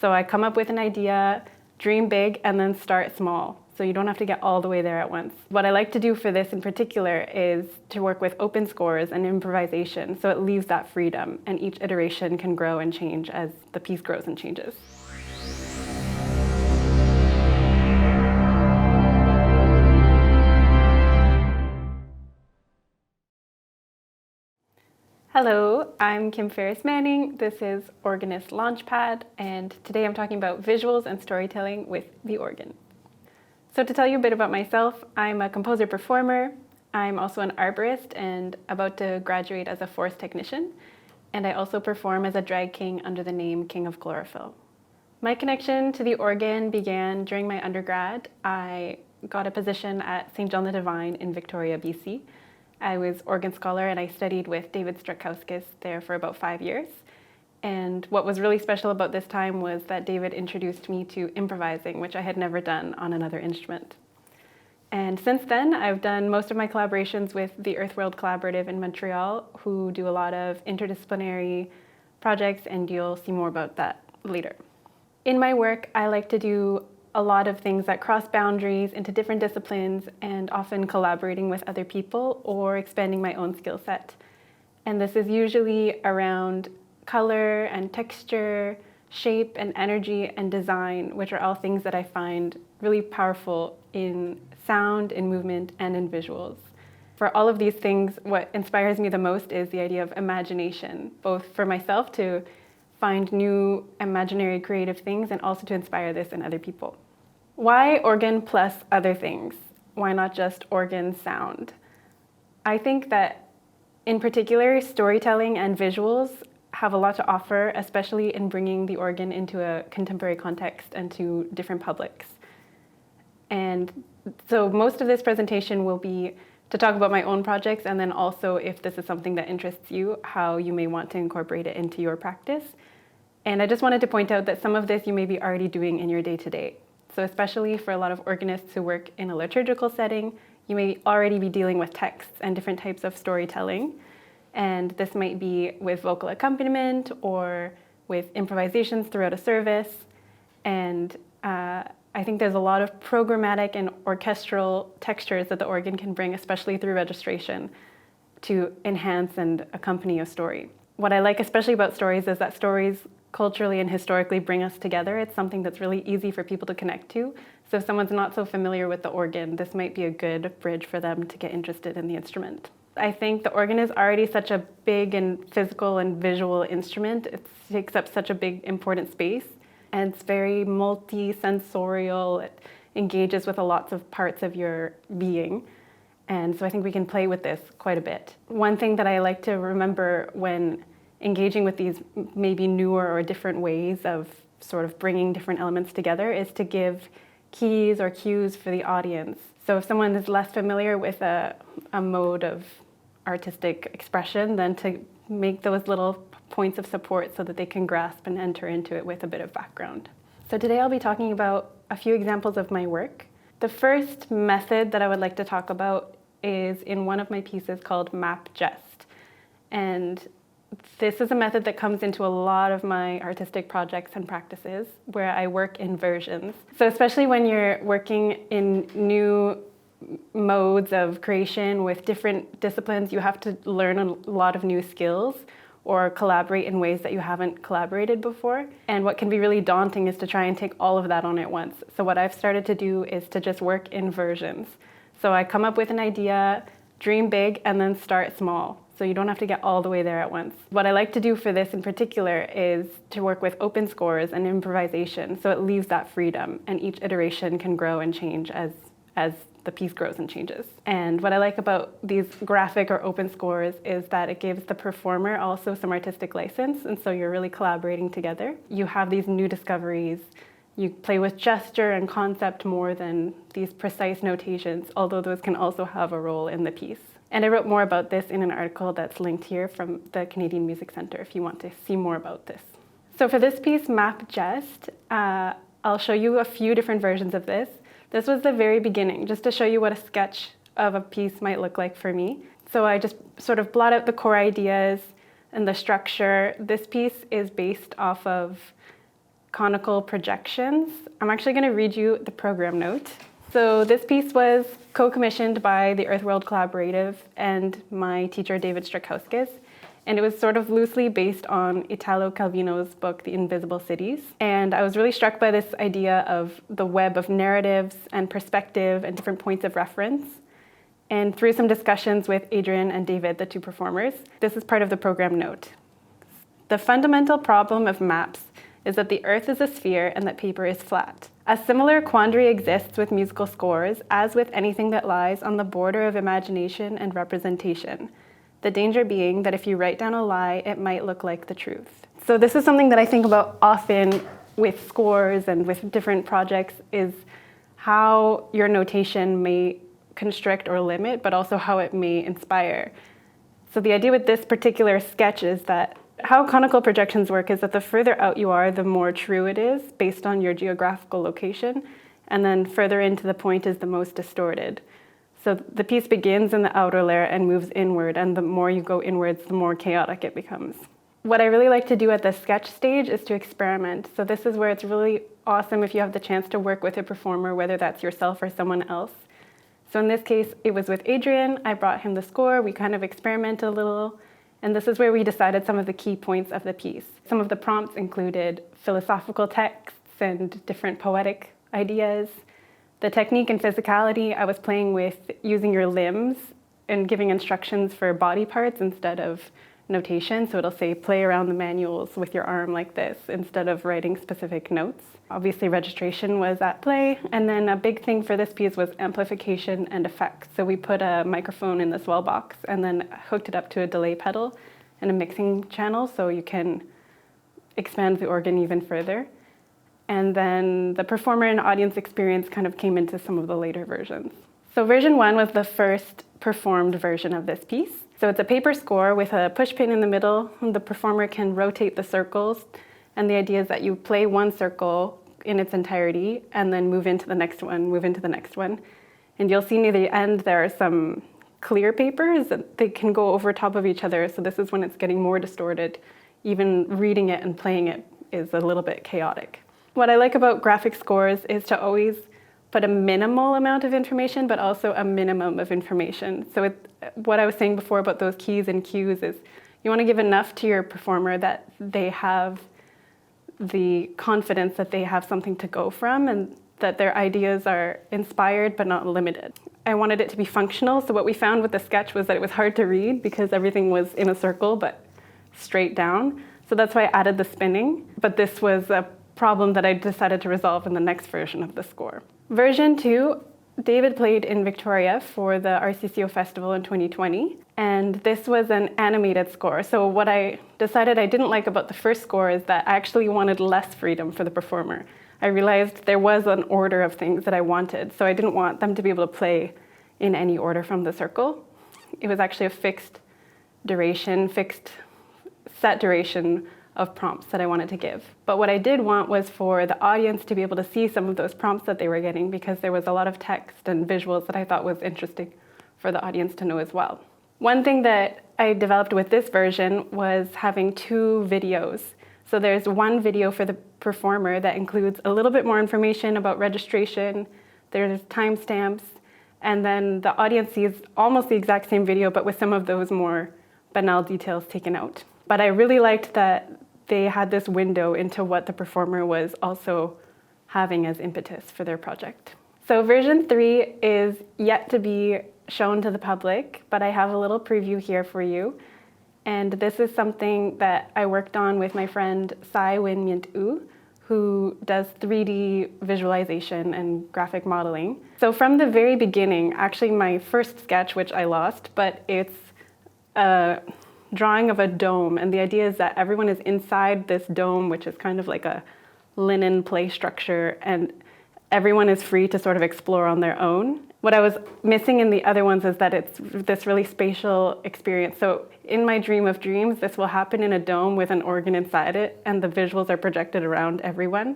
So I come up with an idea, dream big, and then start small. So you don't have to get all the way there at once. What I like to do for this in particular is to work with open scores and improvisation, so it leaves that freedom, and each iteration can grow and change as the piece grows and changes. Hello, I'm Kim Farris-Manning. This is Organist Launchpad, and today I'm talking about visuals and storytelling with the organ. So to tell you a bit about myself, I'm a composer-performer. I'm also an arborist and about to graduate as a forest technician, and I also perform as a drag king under the name King of Chlorophyll. My connection to the organ began during my undergrad. I got a position at St. John the Divine in Victoria, BC. I was organ scholar and I studied with David Strakowskis there for about 5 years. And what was really special about this time was that David introduced me to improvising, which I had never done on another instrument. And since then, I've done most of my collaborations with the Earthworld Collaborative in Montreal, who do a lot of interdisciplinary projects, and you'll see more about that later. In my work, I like to do a lot of things that cross boundaries into different disciplines and often collaborating with other people or expanding my own skill set. And this is usually around color and texture, shape and energy and design, which are all things that I find really powerful in sound, in movement, and in visuals. For all of these things, what inspires me the most is the idea of imagination, both for myself to find new imaginary creative things and also to inspire this in other people. Why organ plus other things? Why not just organ sound? I think that in particular, storytelling and visuals have a lot to offer, especially in bringing the organ into a contemporary context and to different publics. And so most of this presentation will be to talk about my own projects, and then also, if this is something that interests you, how you may want to incorporate it into your practice. And I just wanted to point out that some of this you may be already doing in your day-to-day. So especially for a lot of organists who work in a liturgical setting, you may already be dealing with texts and different types of storytelling. And this might be with vocal accompaniment or with improvisations throughout a service. And I think there's a lot of programmatic and orchestral textures that the organ can bring, especially through registration, to enhance and accompany a story. What I like especially about stories is that stories culturally and historically bring us together. It's something that's really easy for people to connect to. So if someone's not so familiar with the organ, this might be a good bridge for them to get interested in the instrument. I think the organ is already such a big and physical and visual instrument. It takes up such a big, important space, and it's very multi-sensorial. It engages with lots of parts of your being. And so I think we can play with this quite a bit. One thing that I like to remember when engaging with these maybe newer or different ways of sort of bringing different elements together is to give keys or cues for the audience. So if someone is less familiar with a mode of artistic expression, then to make those little points of support so that they can grasp and enter into it with a bit of background. So today I'll be talking about a few examples of my work. The first method that I would like to talk about is in one of my pieces called Map Gest. And this is a method that comes into a lot of my artistic projects and practices where I work in versions. So especially when you're working in new modes of creation with different disciplines, you have to learn a lot of new skills or collaborate in ways that you haven't collaborated before. And what can be really daunting is to try and take all of that on at once. So what I've started to do is to just work in versions. So I come up with an idea, dream big, and then start small. So you don't have to get all the way there at once. What I like to do for this in particular is to work with open scores and improvisation, so it leaves that freedom, and each iteration can grow and change as the piece grows and changes. And what I like about these graphic or open scores is that it gives the performer also some artistic license, and so you're really collaborating together. You have these new discoveries. You play with gesture and concept more than these precise notations, although those can also have a role in the piece. And I wrote more about this in an article that's linked here from the Canadian Music Centre if you want to see more about this. So for this piece, Map Gest, I'll show you a few different versions of this. This was the very beginning, just to show you what a sketch of a piece might look like for me. So I just sort of blot out the core ideas and the structure. This piece is based off of conical projections. I'm actually going to read you the program note. So this piece was co-commissioned by the Earthworld Collaborative and my teacher, David Strakowskis. And it was sort of loosely based on Italo Calvino's book, The Invisible Cities. And I was really struck by this idea of the web of narratives and perspective and different points of reference. And through some discussions with Adrian and David, the two performers, this is part of the program note. The fundamental problem of maps is that the Earth is a sphere and that paper is flat. A similar quandary exists with musical scores, as with anything that lies on the border of imagination and representation. The danger being that if you write down a lie, it might look like the truth. So this is something that I think about often with scores and with different projects, is how your notation may constrict or limit, but also how it may inspire. So the idea with this particular sketch is that how conical projections work is that the further out you are, the more true it is based on your geographical location, and then further into the point is the most distorted. So the piece begins in the outer layer and moves inward, and the more you go inwards, the more chaotic it becomes. What I really like to do at the sketch stage is to experiment. So this is where it's really awesome if you have the chance to work with a performer, whether that's yourself or someone else. So in this case, it was with Adrian. I brought him the score. We kind of experimented a little. And this is where we decided some of the key points of the piece. Some of the prompts included philosophical texts and different poetic ideas. The technique and physicality, I was playing with using your limbs and giving instructions for body parts instead of notation. So it'll say play around the manuals with your arm like this instead of writing specific notes. Obviously registration was at play. And then a big thing for this piece was amplification and effects. So we put a microphone in the swell box and then hooked it up to a delay pedal and a mixing channel so you can expand the organ even further. And then the performer and audience experience kind of came into some of the later versions. So version 1 was the first performed version of this piece. So it's a paper score with a push pin in the middle. The performer can rotate the circles. And the idea is that you play one circle in its entirety and then move into the next one, move into the next one. And you'll see near the end there are some clear papers that they can go over top of each other. So this is when it's getting more distorted. Even reading it and playing it is a little bit chaotic. What I like about graphic scores is to always put a minimal amount of information, but also a minimum of information. So what I was saying before about those keys and cues is you want to give enough to your performer that they have the confidence that they have something to go from and that their ideas are inspired but not limited. I wanted it to be functional, so what we found with the sketch was that it was hard to read because everything was in a circle but straight down. So that's why I added the spinning, but this was a problem that I decided to resolve in the next version of the score. Version 2, David played in Victoria for the RCCO Festival in 2020, and this was an animated score. So what I decided I didn't like about the first score is that I actually wanted less freedom for the performer. I realized there was an order of things that I wanted, so I didn't want them to be able to play in any order from the circle. It was actually a fixed duration, fixed set duration of prompts that I wanted to give. But what I did want was for the audience to be able to see some of those prompts that they were getting because there was a lot of text and visuals that I thought was interesting for the audience to know as well. One thing that I developed with this version was having 2 videos. So there's one video for the performer that includes a little bit more information about registration, there's timestamps, and then the audience sees almost the exact same video but with some of those more banal details taken out. But I really liked that they had this window into what the performer was also having as impetus for their project. So version 3 is yet to be shown to the public, but I have a little preview here for you. And this is something that I worked on with my friend Sai Win Myint U, who does 3D visualization and graphic modeling. So from the very beginning, actually my first sketch, which I lost, but it's a drawing of a dome, and the idea is that everyone is inside this dome, which is kind of like a linen play structure, and everyone is free to sort of explore on their own. What I was missing in the other ones is that it's this really spatial experience. So in my dream of dreams, this will happen in a dome with an organ inside it, and the visuals are projected around everyone.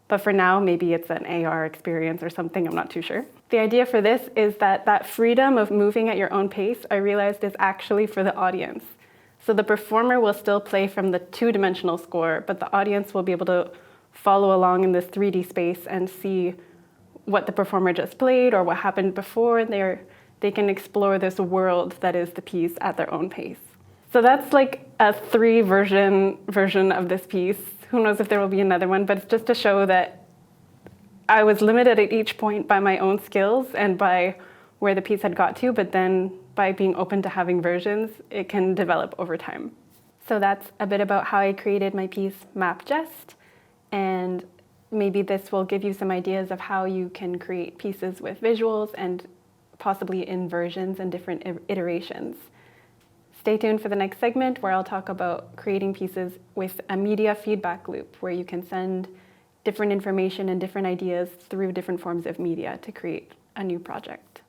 But for now, maybe it's an AR experience or something, I'm not too sure. The idea for this is that that freedom of moving at your own pace, I realized is actually for the audience. So the performer will still play from the 2-dimensional score, but the audience will be able to follow along in this 3D space and see what the performer just played or what happened before. They can explore this world that is the piece at their own pace. So that's like a 3-version of this piece. Who knows if there will be another one, but it's just to show that I was limited at each point by my own skills and by where the piece had got to, but then by being open to having versions, it can develop over time. So that's a bit about how I created my piece Map Jest, and maybe this will give you some ideas of how you can create pieces with visuals and possibly in versions and different iterations. Stay tuned for the next segment where I'll talk about creating pieces with a media feedback loop where you can send different information and different ideas through different forms of media to create a new project.